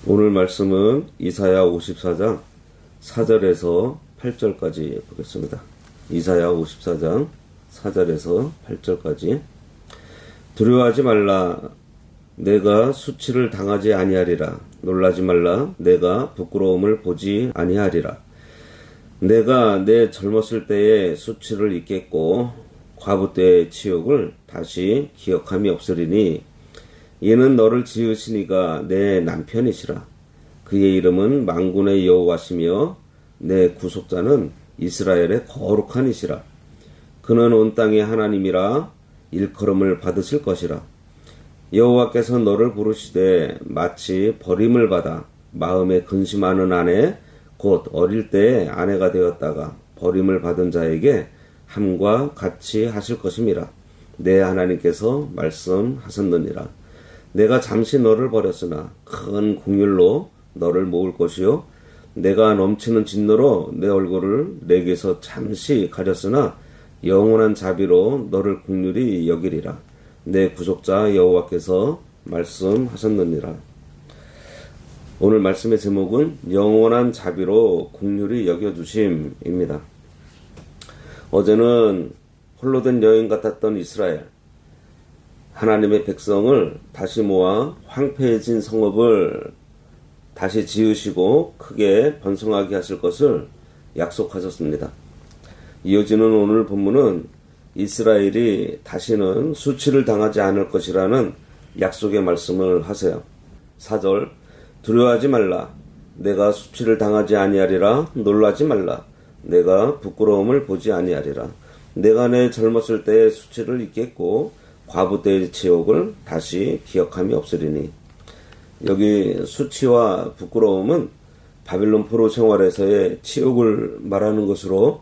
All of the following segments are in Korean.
오늘 말씀은 이사야 54장 4절에서 8절까지 보겠습니다. 이사야 54장 4절에서 8절까지. 두려워하지 말라. 내가 수치를 당하지 아니하리라. 놀라지 말라. 내가 부끄러움을 보지 아니하리라. 내가 내 젊었을 때의 수치를 잊겠고 과부 때의 치욕을 다시 기억함이 없으리니 이는 너를 지으신 이가 내 남편이시라. 그의 이름은 만군의 여호와시며 내 구속자는 이스라엘의 거룩한 이시라. 그는 온 땅의 하나님이라. 일컬음을 받으실 것이라. 여호와께서 너를 부르시되 마치 버림을 받아 마음에 근심하는 아내 곧 어릴 때에 아내가 되었다가 버림을 받은 자에게 함과 같이 하실 것임이라. 내 하나님께서 말씀하셨느니라. 내가 잠시 너를 버렸으나 큰 긍휼로 너를 모을 것이요 내가 넘치는 진노로 내 얼굴을 내게서 잠시 가렸으나 영원한 자비로 너를 긍휼히 여기리라. 내 구속자 여호와께서 말씀하셨느니라. 오늘 말씀의 제목은 영원한 자비로 긍휼히 여겨주심입니다. 어제는 홀로 된 여인 같았던 이스라엘, 하나님의 백성을 다시 모아 황폐해진 성읍을 다시 지으시고 크게 번성하게 하실 것을 약속하셨습니다. 이어지는 오늘 본문은 이스라엘이 다시는 수치를 당하지 않을 것이라는 약속의 말씀을 하세요. 4절, 두려워하지 말라. 내가 수치를 당하지 아니하리라. 놀라지 말라. 내가 부끄러움을 보지 아니하리라. 내가 내 젊었을 때의 수치를 잊겠고 과부 때의 지옥을 다시 기억함이 없으리니. 여기 수치와 부끄러움은 바빌론 포로 생활에서의 치욕을 말하는 것으로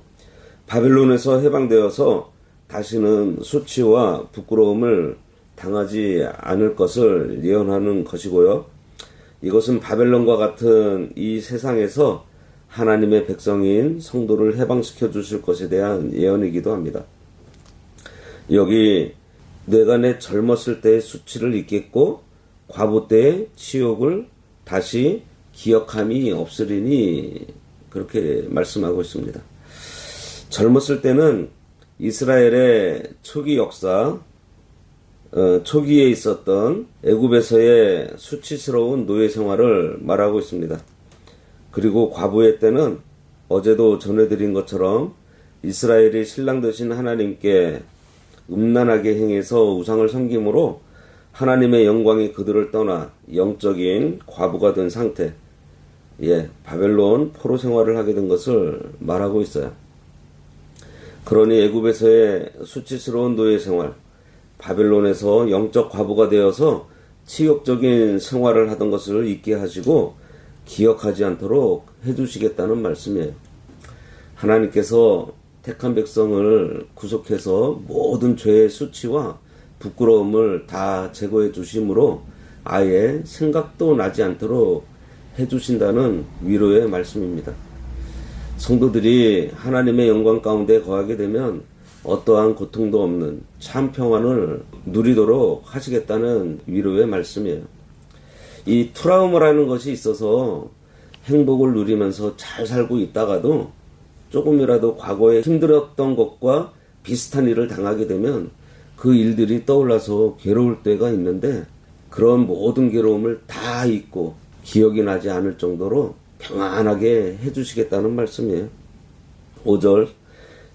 바빌론에서 해방되어서 다시는 수치와 부끄러움을 당하지 않을 것을 예언하는 것이고요. 이것은 바벨론과 같은 이 세상에서 하나님의 백성인 성도를 해방시켜 주실 것에 대한 예언이기도 합니다. 여기 내가 내 젊었을 때의 수치를 잊겠고 과부 때의 치욕을 다시 기억함이 없으리니 그렇게 말씀하고 있습니다. 젊었을 때는 이스라엘의 초기 역사, 초기에 있었던 애굽에서의 수치스러운 노예 생활을 말하고 있습니다. 그리고 과부의 때는 어제도 전해드린 것처럼 이스라엘이 신랑 되신 하나님께 음란하게 행해서 우상을 섬김으로 하나님의 영광이 그들을 떠나 영적인 과부가 된 상태, 바벨론 포로 생활을 하게 된 것을 말하고 있어요. 그러니 애굽에서의 수치스러운 노예 생활, 바벨론에서 영적 과부가 되어서 치욕적인 생활을 하던 것을 잊게 하시고 기억하지 않도록 해주시겠다는 말씀이에요. 하나님께서 택한 백성을 구속해서 모든 죄의 수치와 부끄러움을 다 제거해 주심으로 아예 생각도 나지 않도록 해주신다는 위로의 말씀입니다. 성도들이 하나님의 영광 가운데 거하게 되면 어떠한 고통도 없는 참 평안을 누리도록 하시겠다는 위로의 말씀이에요. 이 트라우마라는 것이 있어서 행복을 누리면서 잘 살고 있다가도 조금이라도 과거에 힘들었던 것과 비슷한 일을 당하게 되면 그 일들이 떠올라서 괴로울 때가 있는데 그런 모든 괴로움을 다 잊고 기억이 나지 않을 정도로 평안하게 해주시겠다는 말씀이에요. 5절,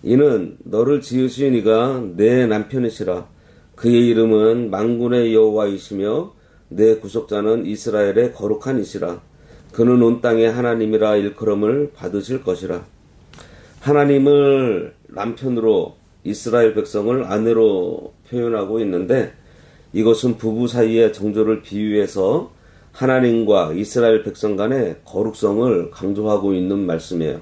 이는 너를 지으신 이가 내 남편이시라. 그의 이름은 만군의 여호와이시며 내 구속자는 이스라엘의 거룩한 이시라. 그는 온 땅의 하나님이라 일컬음을 받으실 것이라. 하나님을 남편으로 이스라엘 백성을 아내로 표현하고 있는데 이것은 부부 사이의 정조를 비유해서 하나님과 이스라엘 백성 간의 거룩성을 강조하고 있는 말씀이에요.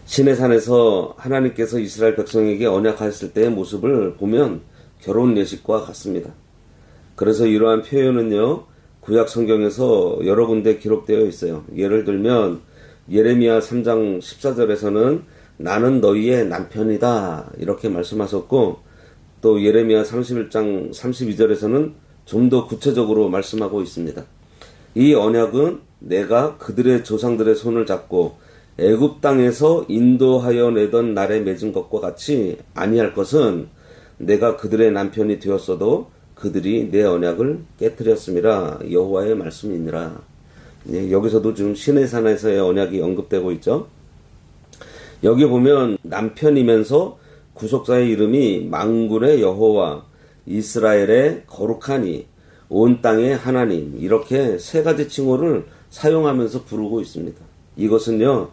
시내산에서 하나님께서 이스라엘 백성에게 언약하셨을 때의 모습을 보면 결혼 예식과 같습니다. 그래서 이러한 표현은요, 구약 성경에서 여러 군데 기록되어 있어요. 예를 들면 예레미야 3장 14절에서는 나는 너희의 남편이다 이렇게 말씀하셨고, 또 예레미야 31장 32절에서는 좀 더 구체적으로 말씀하고 있습니다. 이 언약은 내가 그들의 조상들의 손을 잡고 애굽 땅에서 인도하여 내던 날에 맺은 것과 같이 아니할 것은 내가 그들의 남편이 되었어도 그들이 내 언약을 깨뜨렸음이라 여호와의 말씀이니라. 네, 여기서도 지금 시내산에서의 언약이 언급되고 있죠. 여기 보면 남편이면서 구속사의 이름이 만군의 여호와, 이스라엘의 거룩하니, 온 땅의 하나님, 이렇게 세 가지 칭호를 사용하면서 부르고 있습니다. 이것은요,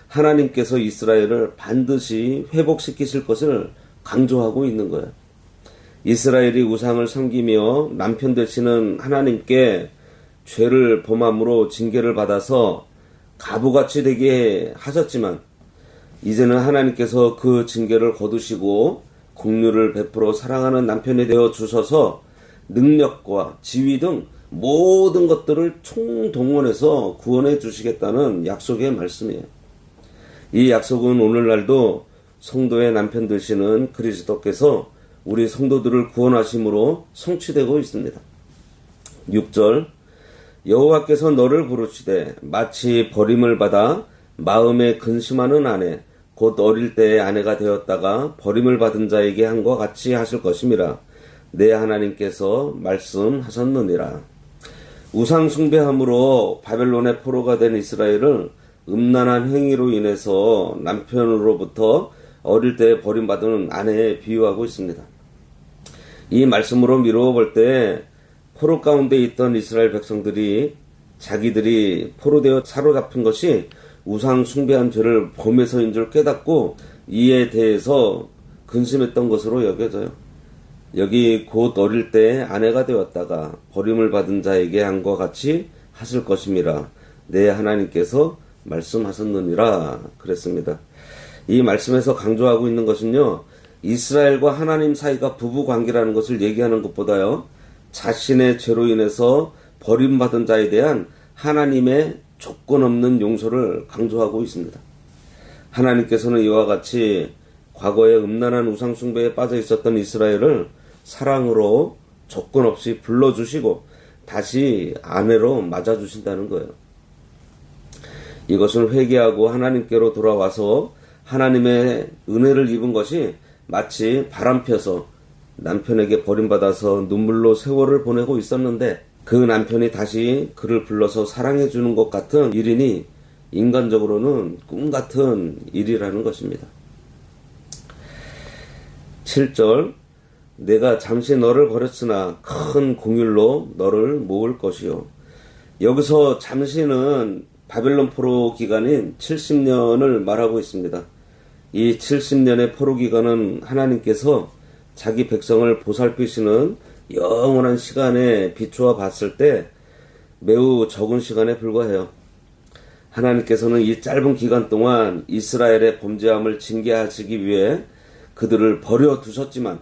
하나님께서 이스라엘을 반드시 회복시키실 것을 강조하고 있는 거예요. 이스라엘이 우상을 섬기며 남편 되시는 하나님께 죄를 범함으로 징계를 받아서 가부같이 되게 하셨지만 이제는 하나님께서 그 징계를 거두시고 긍휼을 베풀어 사랑하는 남편이 되어 주셔서 능력과 지위 등 모든 것들을 총동원해서 구원해 주시겠다는 약속의 말씀이에요. 이 약속은 오늘날도 성도의 남편 되시는 그리스도께서 우리 성도들을 구원하심으로 성취되고 있습니다. 6절 여호와께서 너를 부르시되 마치 버림을 받아 마음에 근심하는 아내 곧 어릴 때의 아내가 되었다가 버림을 받은 자에게 한 것 같이 하실 것임이라 내 하나님께서 말씀하셨느니라. 우상 숭배함으로 바벨론의 포로가 된 이스라엘을 음란한 행위로 인해서 남편으로부터 어릴 때 버림받은 아내에 비유하고 있습니다. 이 말씀으로 미루어 볼 때 포로 가운데 있던 이스라엘 백성들이 자기들이 포로되어 사로잡힌 것이 우상 숭배한 죄를 범해서인 줄 깨닫고 이에 대해서 근심했던 것으로 여겨져요. 여기 곧 어릴 때 아내가 되었다가 버림을 받은 자에게 한 것 같이 하실 것임이라 내 하나님께서 말씀하셨느니라 그랬습니다. 이 말씀에서 강조하고 있는 것은요, 이스라엘과 하나님 사이가 부부 관계라는 것을 얘기하는 것보다요, 자신의 죄로 인해서 버림받은 자에 대한 하나님의 조건 없는 용서를 강조하고 있습니다. 하나님께서는 이와 같이 과거에 음란한 우상 숭배에 빠져 있었던 이스라엘을 사랑으로 조건 없이 불러주시고 다시 아내로 맞아주신다는 거예요. 이것을 회개하고 하나님께로 돌아와서 하나님의 은혜를 입은 것이 마치 바람 펴서 남편에게 버림받아서 눈물로 세월을 보내고 있었는데 그 남편이 다시 그를 불러서 사랑해주는 것 같은 일이니 인간적으로는 꿈같은 일이라는 것입니다. 7절 내가 잠시 너를 버렸으나 큰 공율로 너를 모을 것이요. 여기서 잠시는 바벨론 포로 기간인 70년을 말하고 있습니다. 이 70년의 포로 기간은 하나님께서 자기 백성을 보살피시는 영원한 시간에 비추어 봤을 때 매우 적은 시간에 불과해요. 하나님께서는 이 짧은 기간 동안 이스라엘의 범죄함을 징계하시기 위해 그들을 버려두셨지만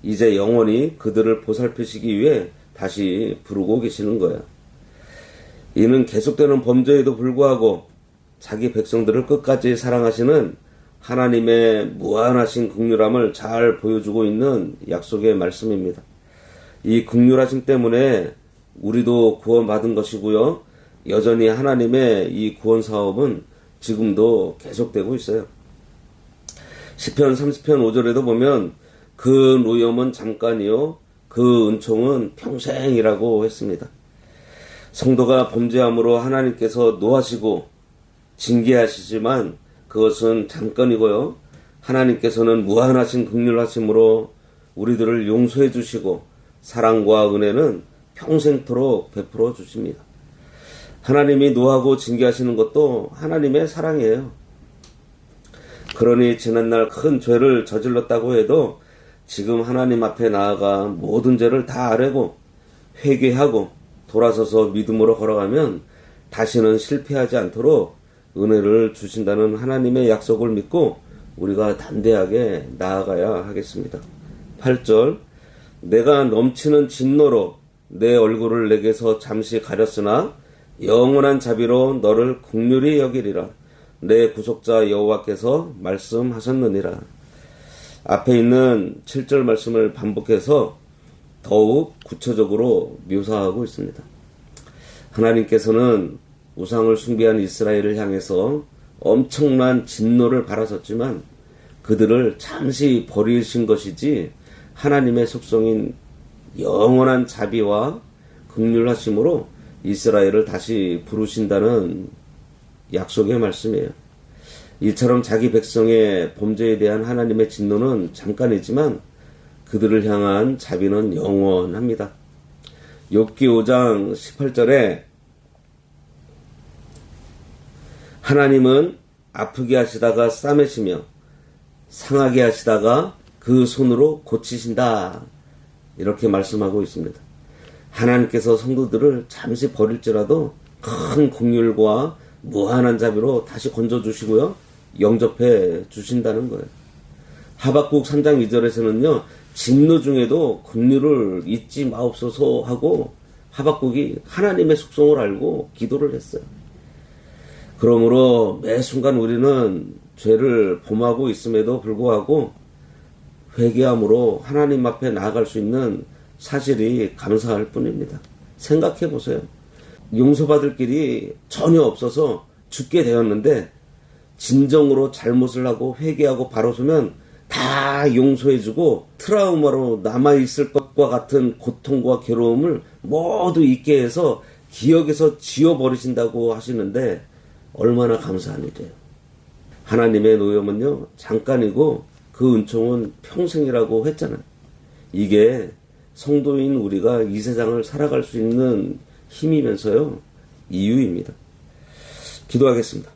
이제 영원히 그들을 보살피시기 위해 다시 부르고 계시는 거예요. 이는 계속되는 범죄에도 불구하고 자기 백성들을 끝까지 사랑하시는 하나님의 무한하신 긍휼함을 잘 보여주고 있는 약속의 말씀입니다. 이 긍휼하심 때문에 우리도 구원받은 것이고요. 여전히 하나님의 이 구원 사업은 지금도 계속되고 있어요. 시편 30편 5절에도 보면 그 노염은 잠깐이요 그 은총은 평생이라고 했습니다. 성도가 범죄함으로 하나님께서 노하시고 징계하시지만 그것은 잠깐이고요. 하나님께서는 무한하신 긍휼하심으로 우리들을 용서해 주시고 사랑과 은혜는 평생토록 베풀어 주십니다. 하나님이 노하고 징계하시는 것도 하나님의 사랑이에요. 그러니 지난날 큰 죄를 저질렀다고 해도 지금 하나님 앞에 나아가 모든 죄를 다 아뢰고 회개하고 돌아서서 믿음으로 걸어가면 다시는 실패하지 않도록 은혜를 주신다는 하나님의 약속을 믿고 우리가 담대하게 나아가야 하겠습니다. 8절 내가 넘치는 진노로 내 얼굴을 내게서 잠시 가렸으나 영원한 자비로 너를 긍휼히 여기리라 내 구속자 여호와께서 말씀하셨느니라. 앞에 있는 7절 말씀을 반복해서 더욱 구체적으로 묘사하고 있습니다. 하나님께서는 우상을 숭배한 이스라엘을 향해서 엄청난 진노를 바라셨지만 그들을 잠시 버리신 것이지 하나님의 속성인 영원한 자비와 긍휼하심으로 이스라엘을 다시 부르신다는 약속의 말씀이에요. 이처럼 자기 백성의 범죄에 대한 하나님의 진노는 잠깐이지만 그들을 향한 자비는 영원합니다. 욥기 5장 18절에 하나님은 아프게 하시다가 싸매시며 상하게 하시다가 그 손으로 고치신다. 이렇게 말씀하고 있습니다. 하나님께서 성도들을 잠시 버릴지라도 큰 긍휼과 무한한 자비로 다시 건져주시고요. 영접해 주신다는 거예요. 하박국 3장 2절에서는요. 진노 중에도 긍휼을 잊지 마옵소서 하고 하박국이 하나님의 속성을 알고 기도를 했어요. 그러므로 매 순간 우리는 죄를 범하고 있음에도 불구하고 회개함으로 하나님 앞에 나아갈 수 있는 사실이 감사할 뿐입니다. 생각해 보세요. 용서받을 길이 전혀 없어서 죽게 되었는데 진정으로 잘못을 하고 회개하고 바로 서면 다 용서해주고 트라우마로 남아있을 것과 같은 고통과 괴로움을 모두 잊게 해서 기억에서 지워버리신다고 하시는데 얼마나 감사한 일이에요. 하나님의 노염은요 잠깐이고 그 은총은 평생이라고 했잖아요. 이게 성도인 우리가 이 세상을 살아갈 수 있는 힘이면서요 이유입니다. 기도하겠습니다.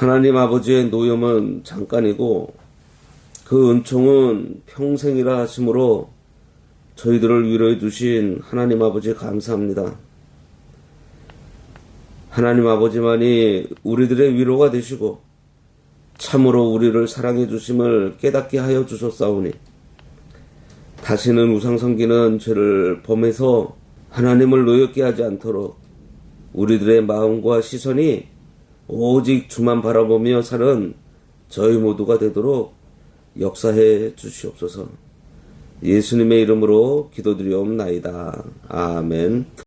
하나님 아버지의 노염은 잠깐이고 그 은총은 평생이라 하심으로 저희들을 위로해 주신 하나님 아버지 감사합니다. 하나님 아버지만이 우리들의 위로가 되시고 참으로 우리를 사랑해 주심을 깨닫게 하여 주셨사오니 다시는 우상 섬기는 죄를 범해서 하나님을 노엽게 하지 않도록 우리들의 마음과 시선이 오직 주만 바라보며 사는 저희 모두가 되도록 역사해 주시옵소서. 예수님의 이름으로 기도드리옵나이다. 아멘.